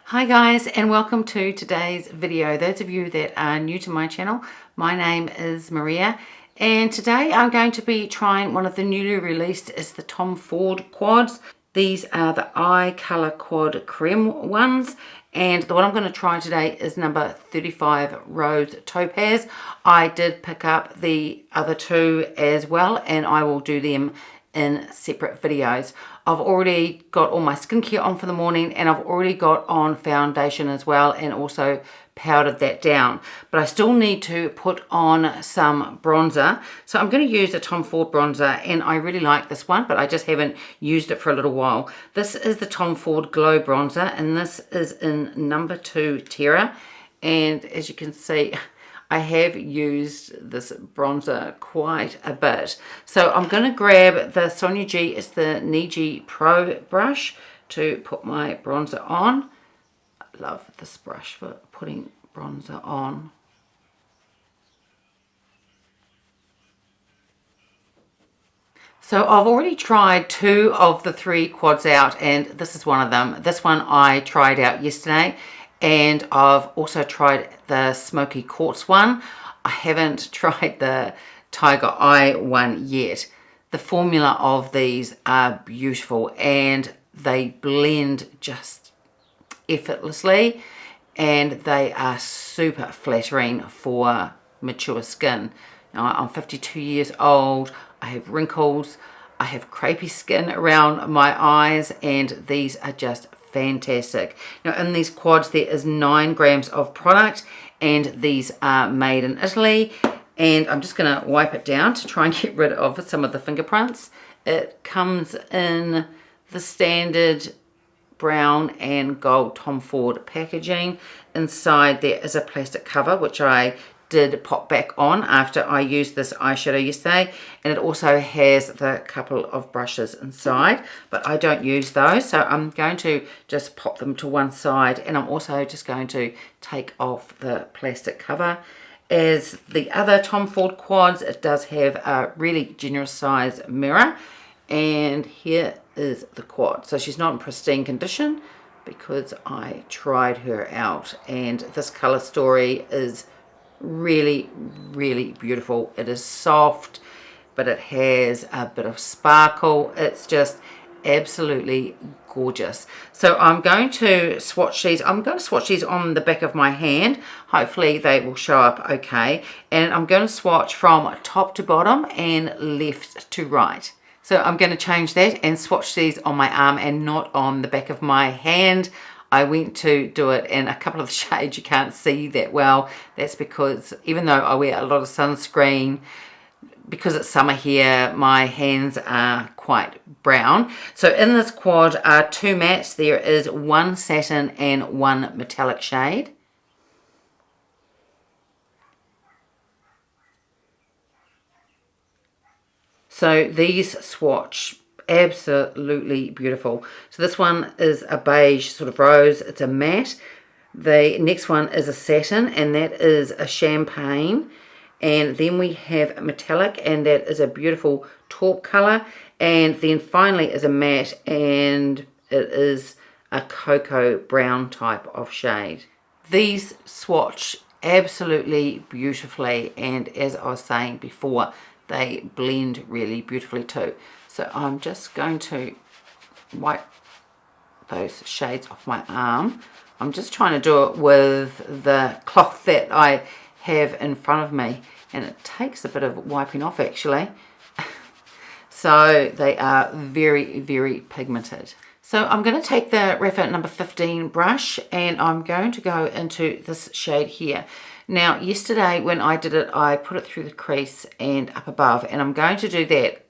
Hi guys, and welcome to today's video. Those of you that are new to my channel, my name is Maria, and today I'm going to be trying one of the newly released is the Tom Ford quads. These are the eye color quad creme ones, and the one I'm going to try today is number 35 Rose Topaz. I did pick up the other two as well, and I will do them in separate videos. I've already got all my skincare on for the morning, and I've already got on foundation as well, and also powdered that down, but I still need to put on some bronzer. So I'm going to use a Tom Ford bronzer, and I really like this one, but I just haven't used it for a little while. This is the Tom Ford Glow Bronzer, and this is in number 2 Tirau, and as you can see, I have used this bronzer quite a bit. So I'm going to grab the Sonia G, it's the Niji Pro brush to put my bronzer on. I love this brush for putting bronzer on. So I've already tried 2 of the 3 quads out, and this is one of them. This one I tried out yesterday, and I've also tried the Smoky Quartz one. I haven't tried the Tiger Eye one yet. The formula of these are beautiful, and they blend just effortlessly, and they are super flattering for mature skin. Now, I'm 52 years old, I have wrinkles, I have crepey skin around my eyes, and these are just fantastic. Now in these quads there is 9 grams of product, and these are made in Italy, and I'm just going to wipe it down to try and get rid of some of the fingerprints. It comes in the standard brown and gold Tom Ford packaging. Inside there is a plastic cover, which I did pop back on after I used this eyeshadow yesterday, and it also has the couple of brushes inside, but I don't use those, so I'm going to just pop them to one side, and I'm also just going to take off the plastic cover. As the other Tom Ford quads, it does have a really generous size mirror, and here is the quad. So she's not in pristine condition because I tried her out, and this color story is really beautiful. It is soft, but it has a bit of sparkle. It's just absolutely gorgeous. So I'm going to swatch these. I'm going to swatch these on the back of my hand. Hopefully they will show up okay, and I'm going to swatch from top to bottom and left to right. So I'm going to change that and swatch these on my arm and not on the back of my hand. I went to do it in a couple of shades you can't see that well. That's because even though I wear a lot of sunscreen, because it's summer here, my hands are quite brown. So in this quad are 2 mattes. There is 1 satin and 1 metallic shade. So these swatch absolutely beautiful. So this one is a beige sort of rose, it's a matte. The next one is a satin, and that is a champagne, and then we have a metallic, and that is a beautiful taupe color, and then finally is a matte, and it is a cocoa brown type of shade. These swatch absolutely beautifully, and as I was saying before, they blend really beautifully too. So I'm just going to wipe those shades off my arm. I'm just trying to do it with the cloth that I have in front of me, and it takes a bit of wiping off actually. So they are very pigmented. So I'm going to take the Rapha number 15 brush, and I'm going to go into this shade here. Now yesterday when I did it, I put it through the crease and up above, and I'm going to do that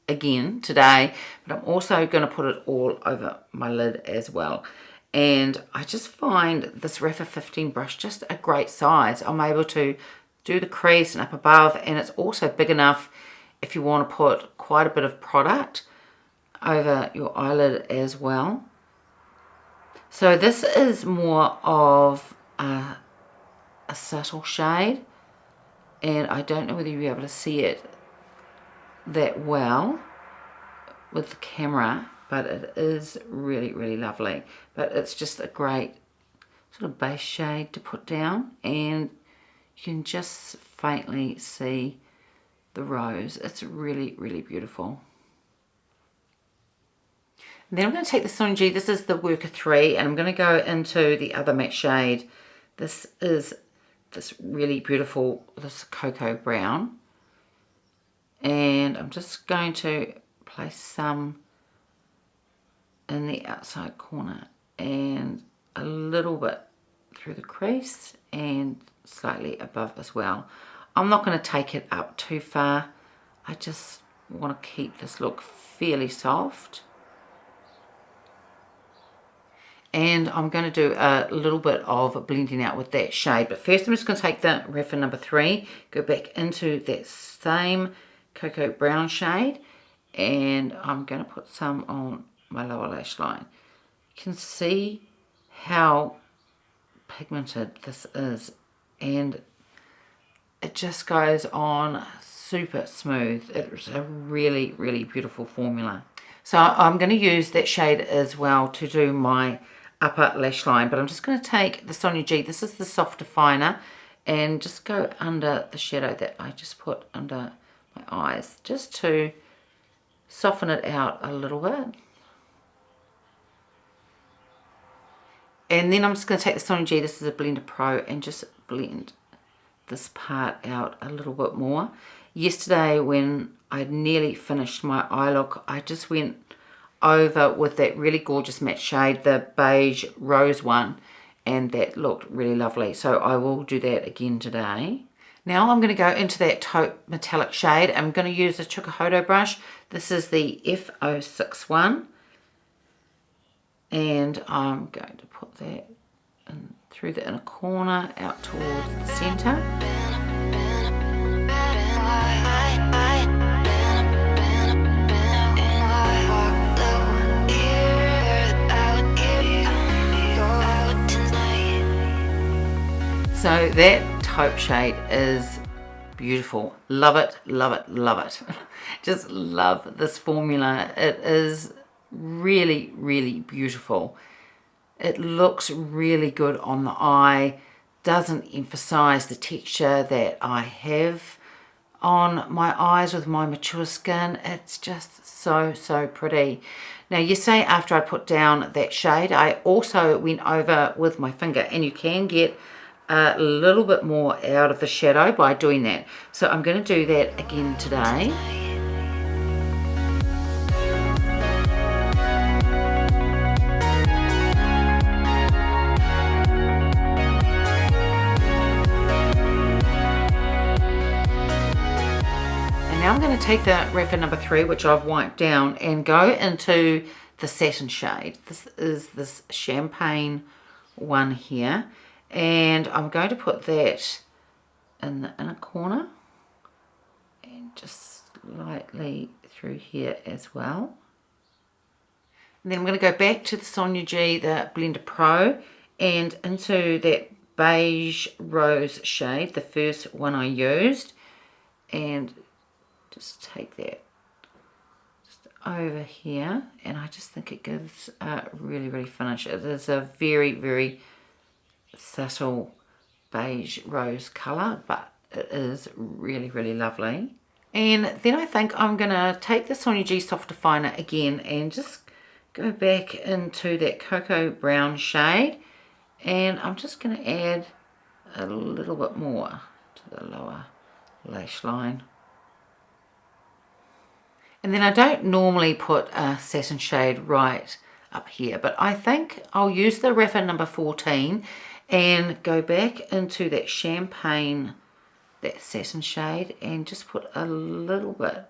again today, but I'm also going to put it all over my lid as well. And I just find this Rapha 15 brush just a great size. I'm able to do the crease and up above, and it's also big enough if you want to put quite a bit of product over your eyelid as well. So this is more of a subtle shade, and I don't know whether you'll be able to see it that well with the camera, but it is really lovely. But it's just a great sort of base shade to put down, and you can just faintly see the rose. It's really, really beautiful. And then I'm going to take the Sonji, this is the Worker 3, and I'm going to go into the other matte shade. This is this really beautiful, this cocoa brown. And I'm just going to place some in the outside corner and a little bit through the crease and slightly above as well. I'm not going to take it up too far. I just want to keep this look fairly soft. And I'm going to do a little bit of blending out with that shade. But first I'm just going to take the reference number 3, go back into that same cocoa brown shade, and I'm going to put some on my lower lash line. You can see how pigmented this is, and it just goes on super smooth. It's a really, really beautiful formula. So I'm going to use that shade as well to do my upper lash line, but I'm just going to take the Sonia G, this is the soft definer, and just go under the shadow that I just put under my eyes, just to soften it out a little bit. And then I'm just going to take the Sonia G, this is a Blender Pro, and just blend this part out a little bit more. Yesterday when I nearly finished my eye look, I just went over with that really gorgeous matte shade, the beige rose one, and that looked really lovely. So I will do that again today. Now I'm going to go into that taupe metallic shade. I'm going to use a Chukahodo brush. This is the F061, and I'm going to put that in through the inner corner out towards the center. So that taupe shade is beautiful. Love it, love it, love it. Just love this formula. It is really, really beautiful. It looks really good on the eye. Doesn't emphasize the texture that I have on my eyes with my mature skin. It's just so, so pretty. Now you say after I put down that shade, I also went over with my finger, and you can get a little bit more out of the shadow by doing that. So I'm going to do that again today. And now I'm going to take the reference number 3, which I've wiped down, and go into the satin shade. This is this champagne one here. And I'm going to put that in the inner corner and just lightly through here as well. And then I'm going to go back to the Sonia G, the Blender Pro, and into that beige rose shade, the first one I used, and just take that just over here, and I just think it gives a really, really finish. It is a very, very subtle beige rose color, but it is really, really lovely. And then I think I'm gonna take the Sonia G soft definer again and just go back into that cocoa brown shade, and I'm just gonna add a little bit more to the lower lash line. And then I don't normally put a satin shade right up here, but I think I'll use the reference number 14 and go back into that champagne, that satin shade, and just put a little bit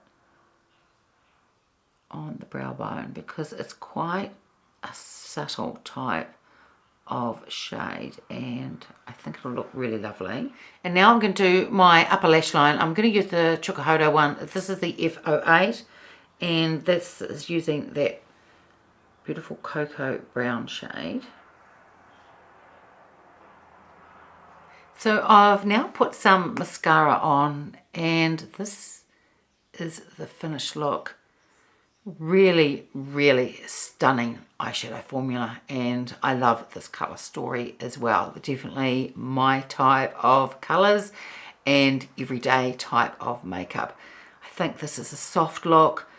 on the brow bone, because it's quite a subtle type of shade, and I think it'll look really lovely. And now I'm going to do my upper lash line. I'm going to use the Chukahodo one. This is the F08, and this is using that beautiful cocoa brown shade. So I've now put some mascara on, and this is the finished look. Really, really stunning eyeshadow formula, and I love this colour story as well. Definitely my type of colours and everyday type of makeup. I think this is a soft look.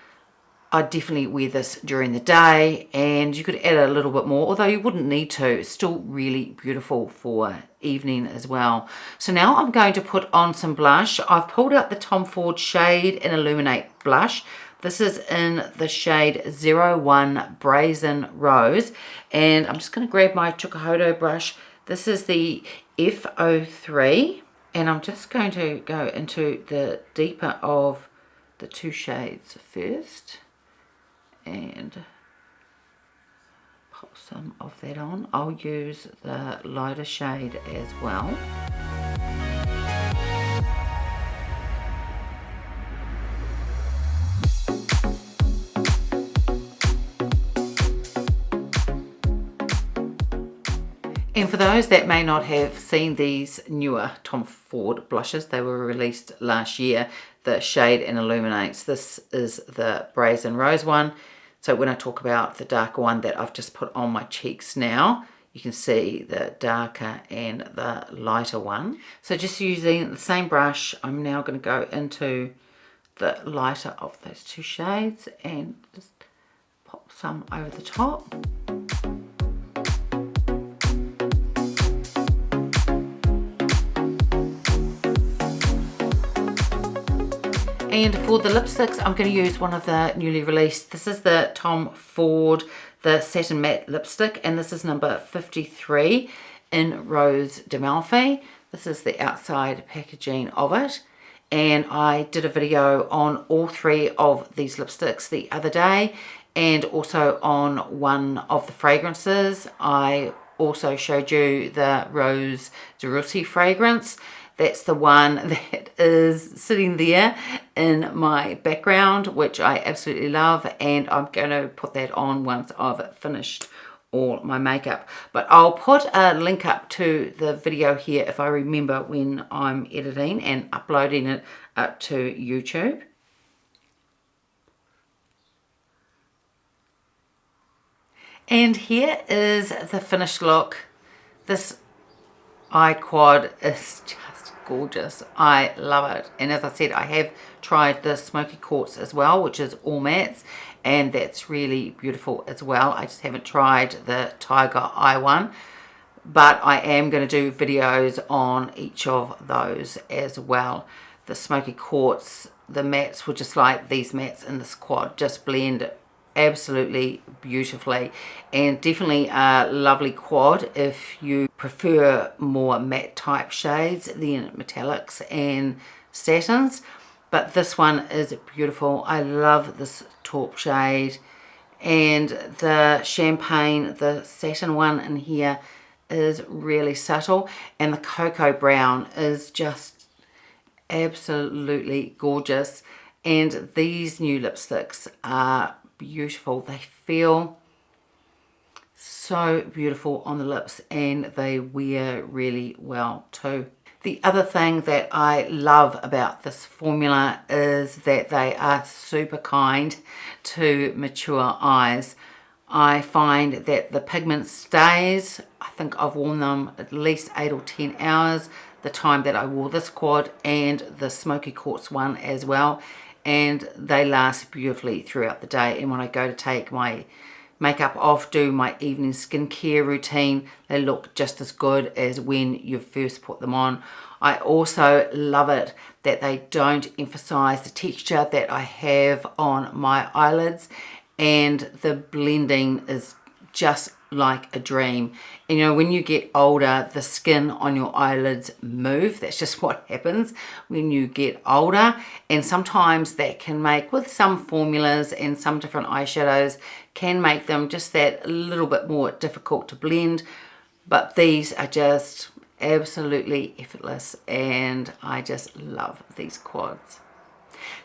I'd definitely wear this during the day, and you could add a little bit more, although you wouldn't need to. It's still really beautiful for evening as well. So now I'm going to put on some blush. I've pulled out the Tom Ford Shade and Illuminate blush. This is in the shade 01 Brazen Rose, and I'm just going to grab my Chukahodo brush. This is the F03, and I'm just going to go into the deeper of the two shades first and pop some of that on. I'll use the lighter shade as well. And for those that may not have seen these newer Tom Ford blushes, they were released last year, the Shade and Illuminates. This is the Brazen Rose one. So when I talk about the darker one that I've just put on my cheeks now, you can see the darker and the lighter one. So just using the same brush, I'm now going to go into the lighter of those two shades and just pop some over the top. And for the lipsticks, I'm going to use one of the newly released. This is the Tom Ford, the Satin Matte Lipstick, and this is number 53 in Rose d'Amalfi. This is the outside packaging of it. And I did a video on all three of these lipsticks the other day, and also on one of the fragrances. I also showed you the Rose de Russie fragrance. That's the one that is sitting there in my background, which I absolutely love, and I'm going to put that on once I've finished all my makeup. But I'll put a link up to the video here if I remember when I'm editing and uploading it up to YouTube. And here is the finished look. This eye quad is just gorgeous. I love it. And as I said, I have tried the Smoky Quartz as well, which is all mattes, and that's really beautiful as well. I just haven't tried the Tiger Eye one, but I am going to do videos on each of those as well. The Smoky Quartz, the mattes were just like these mattes in this quad, just blend absolutely beautifully, and definitely a lovely quad if you prefer more matte type shades than metallics and satins. But this one is beautiful. I love this taupe shade, and the champagne, the satin one in here is really subtle, and the cocoa brown is just absolutely gorgeous. And these new lipsticks are beautiful. They feel so beautiful on the lips, and they wear really well too. The other thing that I love about this formula is that they are super kind to mature eyes. I find that the pigment stays. I think I've worn them at least 8 or 10 hours, the time that I wore this quad and the Smoky Quartz one as well, and they last beautifully throughout the day. And when I go to take my makeup off, do my evening skincare routine, they look just as good as when you first put them on. I also love it that they don't emphasize the texture that I have on my eyelids, and the blending is just like a dream. And you know, when you get older, the skin on your eyelids move. That's just what happens when you get older, and sometimes that can make, with some formulas and some different eyeshadows, can make them just that a little bit more difficult to blend. But these are just absolutely effortless, and I just love these quads.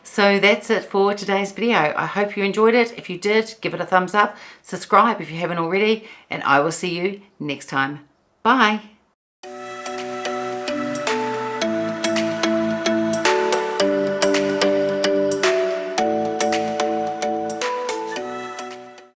So that's it for today's video. I hope you enjoyed it. If you did, give it a thumbs up, subscribe if you haven't already, and I will see you next time. Bye.